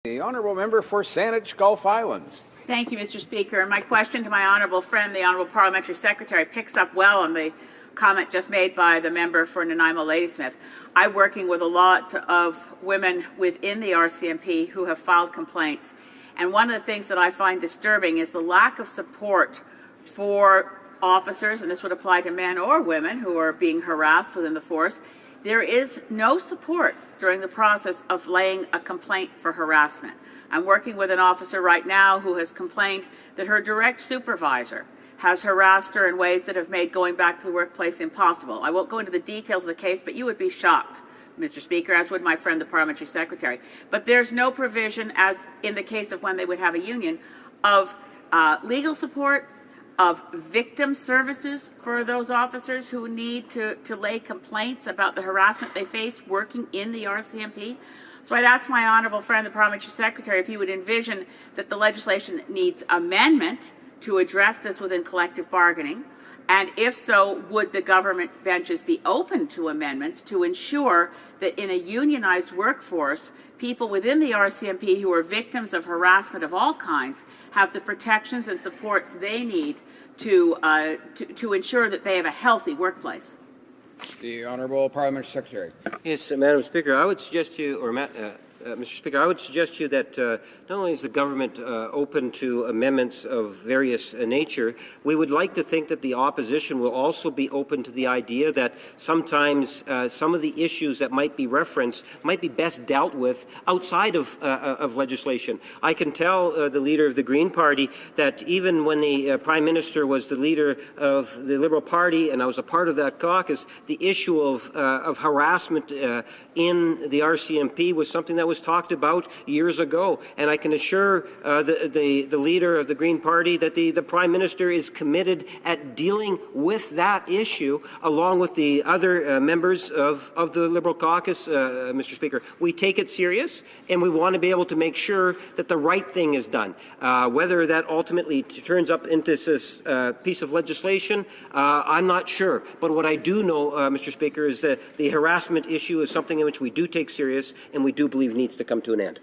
The honourable member for Saanich Gulf Islands. Thank you, Mr. Speaker. And my question to my honourable friend, the honourable parliamentary secretary, picks up well on the comment just made by the member for Nanaimo Ladysmith. I'm working with a lot of women within the RCMP who have filed complaints. And one of the things that I find disturbing is the lack of support for officers, and this would apply to men or women who are being harassed within the force. There is no support during the process of laying a complaint for harassment. I'm working with an officer right now who has complained that her direct supervisor has harassed her in ways that have made going back to the workplace impossible. I won't go into the details of the case, but you would be shocked, Mr. Speaker, as would my friend, the parliamentary secretary. But there's no provision, as in the case of when they would have a union, of legal support, of victim services for those officers who need to lay complaints about the harassment they face working in the RCMP. So I'd ask my honourable friend, the parliamentary secretary, if he would envision that the legislation needs amendment to address this within collective bargaining, and if so, would the government benches be open to amendments to ensure that in a unionized workforce, people within the RCMP who are victims of harassment of all kinds have the protections and supports they need to ensure that they have a healthy workplace? The honourable parliamentary secretary. Yes, Madam Speaker, I would suggest to you, or Mr. Speaker, I would suggest to you that not only is the government open to amendments of various nature, we would like to think that the opposition will also be open to the idea that sometimes some of the issues that might be referenced might be best dealt with outside of legislation. I can tell the leader of the Green Party that even when the Prime Minister was the leader of the Liberal Party and I was a part of that caucus, the issue of harassment in the RCMP was something that was talked about years ago, and I can assure the leader of the Green Party that the Prime Minister is committed at dealing with that issue along with the other members of the Liberal caucus, Mr. Speaker. We take it serious, and we want to be able to make sure that the right thing is done. Whether that ultimately turns up into this piece of legislation, I'm not sure. But what I do know, Mr. Speaker, is that the harassment issue is something in which we do take serious and we do believe needs to come to an end.